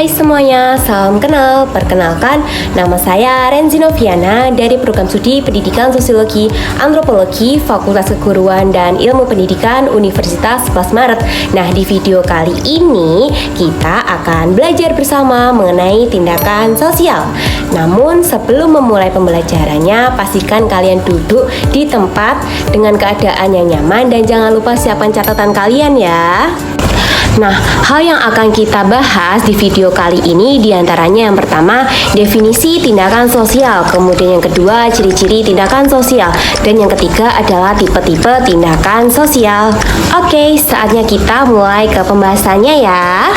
Hai semuanya, salam kenal. Perkenalkan, nama saya Renzi Noviana dari Program Studi Pendidikan Sosiologi Antropologi Fakultas Keguruan dan Ilmu Pendidikan Universitas 11 Maret. Nah, di video kali ini kita akan belajar bersama mengenai tindakan sosial. Namun sebelum memulai pembelajarannya, pastikan kalian duduk di tempat dengan keadaan yang nyaman dan jangan lupa siapkan catatan kalian ya. Nah, hal yang akan kita bahas di video kali ini diantaranya yang pertama, definisi tindakan sosial, kemudian yang kedua, ciri-ciri tindakan sosial, dan yang ketiga adalah tipe-tipe tindakan sosial. Oke, saatnya kita mulai ke pembahasannya ya.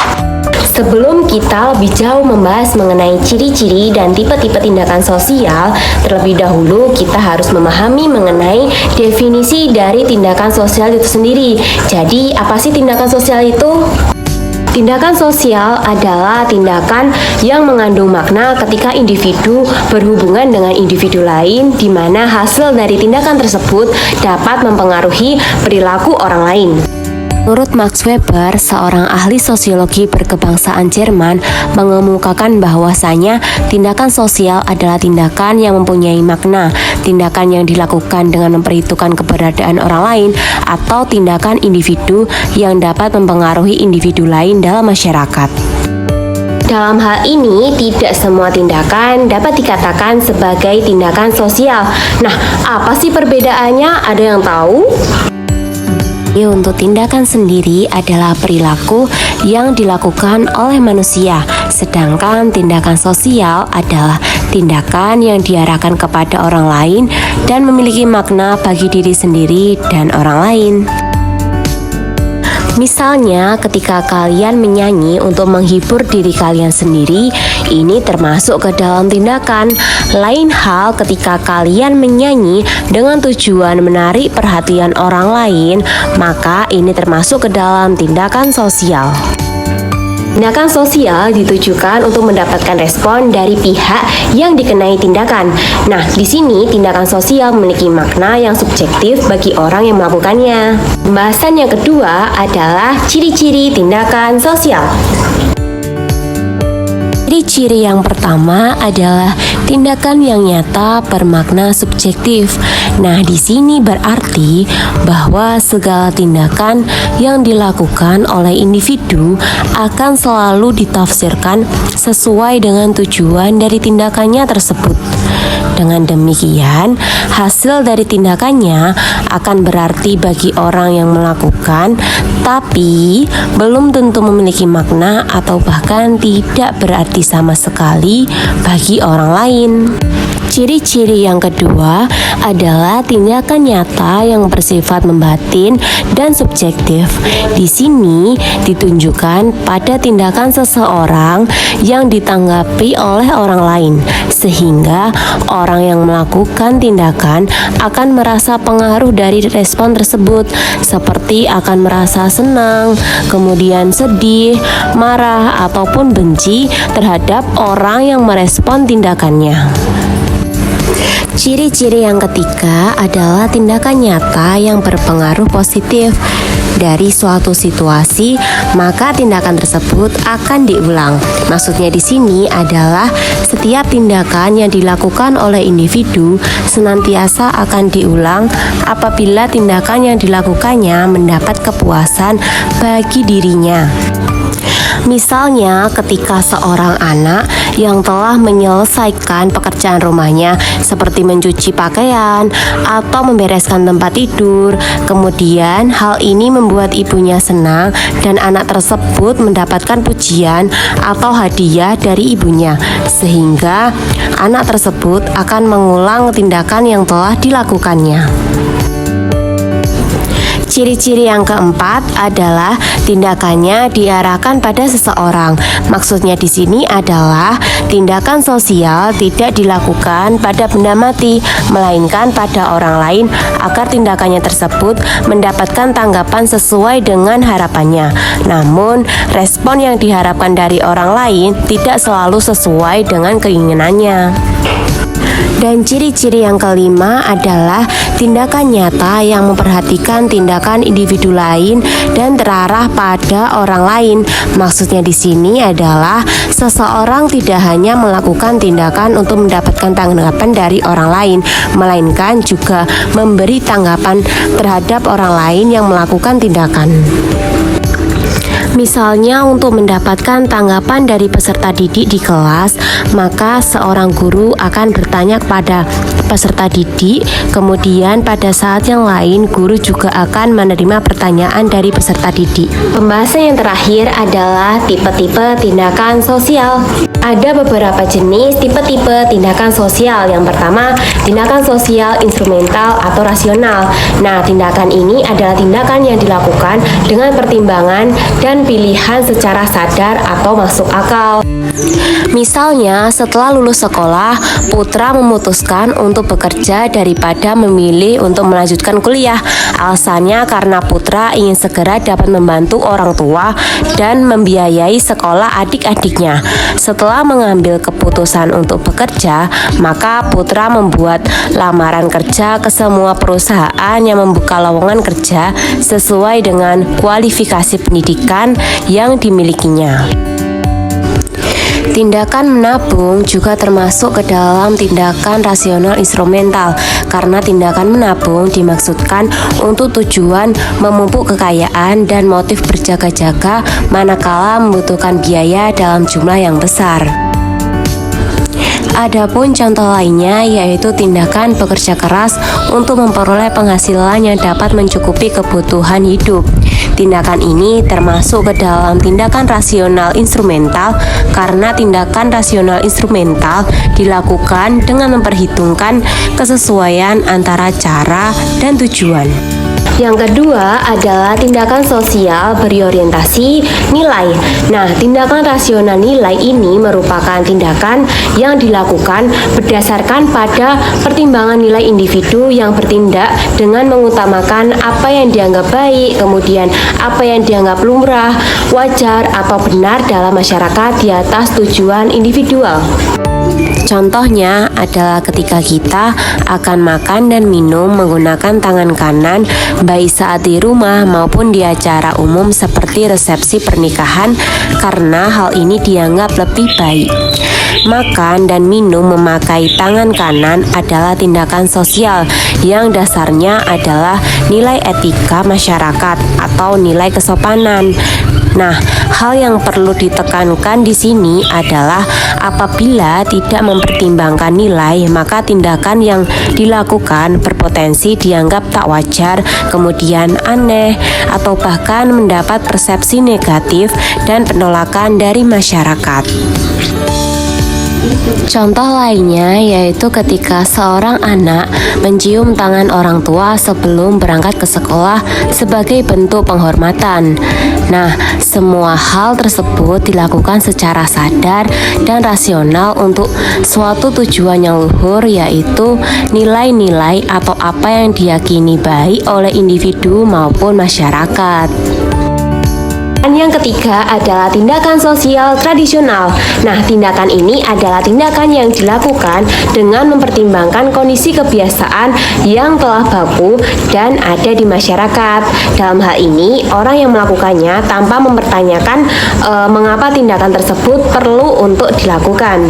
Sebelum kita lebih jauh membahas mengenai ciri-ciri dan tipe-tipe tindakan sosial, terlebih dahulu kita harus memahami mengenai definisi dari tindakan sosial itu sendiri. Jadi, apa sih tindakan sosial itu? Tindakan sosial adalah tindakan yang mengandung makna ketika individu berhubungan dengan individu lain, di mana hasil dari tindakan tersebut dapat mempengaruhi perilaku orang lain. Menurut Max Weber, seorang ahli sosiologi berkebangsaan Jerman, mengemukakan bahwasanya tindakan sosial adalah tindakan yang mempunyai makna, tindakan yang dilakukan dengan memperhitungkan keberadaan orang lain, atau tindakan individu yang dapat mempengaruhi individu lain dalam masyarakat. Dalam hal ini, tidak semua tindakan dapat dikatakan sebagai tindakan sosial. Nah, apa sih perbedaannya? Ada yang tahu? Untuk tindakan sendiri adalah perilaku yang dilakukan oleh manusia, sedangkan tindakan sosial adalah tindakan yang diarahkan kepada orang lain dan memiliki makna bagi diri sendiri dan orang lain. Misalnya, ketika kalian menyanyi untuk menghibur diri kalian sendiri, ini termasuk ke dalam tindakan. Lain hal ketika kalian menyanyi dengan tujuan menarik perhatian orang lain, maka ini termasuk ke dalam tindakan sosial. Tindakan sosial ditujukan untuk mendapatkan respon dari pihak yang dikenai tindakan. Nah, di sini tindakan sosial memiliki makna yang subjektif bagi orang yang melakukannya. Pembahasan yang kedua adalah ciri-ciri tindakan sosial. Ciri-ciri yang pertama adalah tindakan yang nyata bermakna subjektif. Nah, di sini berarti bahwa segala tindakan yang dilakukan oleh individu akan selalu ditafsirkan sesuai dengan tujuan dari tindakannya tersebut. Dengan demikian, hasil dari tindakannya akan berarti bagi orang yang melakukan, tapi belum tentu memiliki makna atau bahkan tidak berarti sama sekali bagi orang lain. Ciri-ciri yang kedua adalah tindakan nyata yang bersifat membatin dan subjektif. Di sini ditunjukkan pada tindakan seseorang yang ditanggapi oleh orang lain, sehingga orang yang melakukan tindakan akan merasa pengaruh dari respon tersebut, seperti akan merasa senang, kemudian sedih, marah, ataupun benci terhadap orang yang merespon tindakannya. Ciri-ciri yang ketiga adalah tindakan nyata yang berpengaruh positif dari suatu situasi, maka tindakan tersebut akan diulang. Maksudnya di sini adalah setiap tindakan yang dilakukan oleh individu senantiasa akan diulang apabila tindakan yang dilakukannya mendapat kepuasan bagi dirinya. Misalnya, ketika seorang anak yang telah menyelesaikan pekerjaan rumahnya seperti mencuci pakaian atau membereskan tempat tidur, kemudian hal ini membuat ibunya senang dan anak tersebut mendapatkan pujian atau hadiah dari ibunya, sehingga anak tersebut akan mengulang tindakan yang telah dilakukannya. Ciri-ciri yang keempat adalah tindakannya diarahkan pada seseorang. Maksudnya di sini adalah tindakan sosial tidak dilakukan pada benda mati, melainkan pada orang lain agar tindakannya tersebut mendapatkan tanggapan sesuai dengan harapannya. Namun, respon yang diharapkan dari orang lain tidak selalu sesuai dengan keinginannya. Dan ciri-ciri yang kelima adalah tindakan nyata yang memperhatikan tindakan individu lain dan terarah pada orang lain. Maksudnya di sini adalah seseorang tidak hanya melakukan tindakan untuk mendapatkan tanggapan dari orang lain, melainkan juga memberi tanggapan terhadap orang lain yang melakukan tindakan. Misalnya untuk mendapatkan tanggapan dari peserta didik di kelas, maka seorang guru akan bertanya kepada peserta didik, kemudian pada saat yang lain guru juga akan menerima pertanyaan dari peserta didik. Pembahasan yang terakhir adalah tipe-tipe tindakan sosial. Ada beberapa jenis tipe-tipe tindakan sosial. Yang pertama, tindakan sosial instrumental atau rasional. Nah, tindakan ini adalah tindakan yang dilakukan dengan pertimbangan dan pilihan secara sadar atau masuk akal. Misalnya, setelah lulus sekolah, putra memutuskan untuk bekerja daripada memilih untuk melanjutkan kuliah. Alasannya karena putra ingin segera dapat membantu orang tua dan membiayai sekolah adik-adiknya. Setelah mengambil keputusan untuk bekerja, maka putra membuat lamaran kerja ke semua perusahaan yang membuka lowongan kerja sesuai dengan kualifikasi pendidikan yang dimilikinya. Tindakan menabung juga termasuk ke dalam tindakan rasional instrumental, karena tindakan menabung dimaksudkan untuk tujuan memupuk kekayaan dan motif berjaga-jaga manakala membutuhkan biaya dalam jumlah yang besar. Adapun contoh lainnya yaitu tindakan bekerja keras untuk memperoleh penghasilan yang dapat mencukupi kebutuhan hidup. Tindakan ini termasuk ke dalam tindakan rasional instrumental karena tindakan rasional instrumental dilakukan dengan memperhitungkan kesesuaian antara cara dan tujuan. Yang kedua adalah tindakan sosial berorientasi nilai. Nah, tindakan rasional nilai ini merupakan tindakan yang dilakukan berdasarkan pada pertimbangan nilai individu yang bertindak dengan mengutamakan apa yang dianggap baik, kemudian apa yang dianggap lumrah, wajar, atau benar dalam masyarakat di atas tujuan individual. Contohnya adalah ketika kita akan makan dan minum menggunakan tangan kanan, baik saat di rumah maupun di acara umum seperti resepsi pernikahan, karena hal ini dianggap lebih baik. Makan dan minum memakai tangan kanan adalah tindakan sosial yang dasarnya adalah nilai etika masyarakat atau nilai kesopanan. Nah, hal yang perlu ditekankan di sini adalah apabila tidak mempertimbangkan nilai, maka tindakan yang dilakukan berpotensi dianggap tak wajar, kemudian aneh, atau bahkan mendapat persepsi negatif dan penolakan dari masyarakat. Contoh lainnya yaitu ketika seorang anak mencium tangan orang tua sebelum berangkat ke sekolah sebagai bentuk penghormatan. Nah, semua hal tersebut dilakukan secara sadar dan rasional untuk suatu tujuan yang luhur, yaitu nilai-nilai atau apa yang diyakini baik oleh individu maupun masyarakat. Yang ketiga adalah tindakan sosial tradisional. Nah, tindakan ini adalah tindakan yang dilakukan dengan mempertimbangkan kondisi kebiasaan yang telah baku dan ada di masyarakat. Dalam hal ini, orang yang melakukannya tanpa mempertanyakan mengapa tindakan tersebut perlu untuk dilakukan.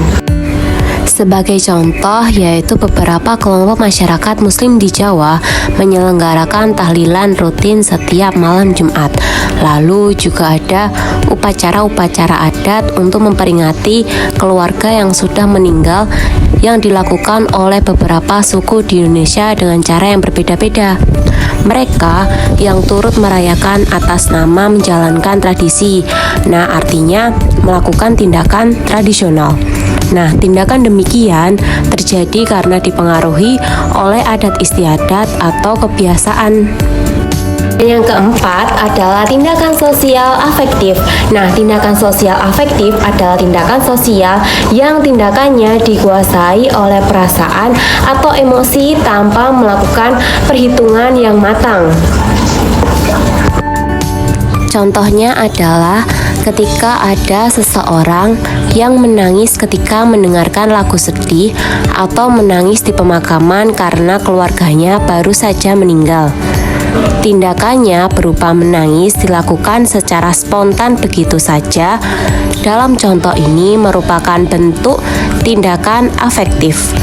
Sebagai contoh, yaitu beberapa kelompok masyarakat Muslim di Jawa menyelenggarakan tahlilan rutin setiap malam Jumat. Lalu juga ada upacara-upacara adat untuk memperingati keluarga yang sudah meninggal yang dilakukan oleh beberapa suku di Indonesia dengan cara yang berbeda-beda. Mereka yang turut merayakan atas nama menjalankan tradisi. Nah, artinya melakukan tindakan tradisional. Nah, tindakan demikian terjadi karena dipengaruhi oleh adat istiadat atau kebiasaan. Yang keempat adalah tindakan sosial afektif. Nah, tindakan sosial afektif adalah tindakan sosial yang tindakannya dikuasai oleh perasaan atau emosi tanpa melakukan perhitungan yang matang. Contohnya adalah ketika ada seseorang yang menangis ketika mendengarkan lagu sedih atau menangis di pemakaman karena keluarganya baru saja meninggal. Tindakannya berupa menangis dilakukan secara spontan begitu saja. Dalam contoh ini merupakan bentuk tindakan afektif.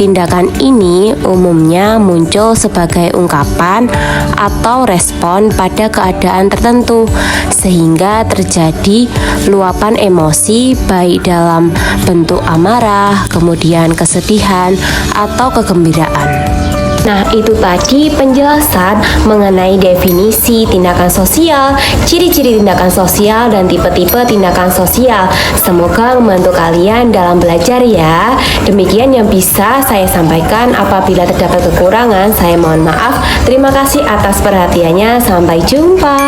Tindakan ini umumnya muncul sebagai ungkapan atau respon pada keadaan tertentu, sehingga terjadi luapan emosi baik dalam bentuk amarah, kemudian kesedihan, atau kegembiraan. Nah, itu tadi penjelasan mengenai definisi tindakan sosial, ciri-ciri tindakan sosial, dan tipe-tipe tindakan sosial. Semoga membantu kalian dalam belajar ya. Demikian yang bisa saya sampaikan. Apabila terdapat kekurangan, saya mohon maaf. Terima kasih atas perhatiannya. Sampai jumpa.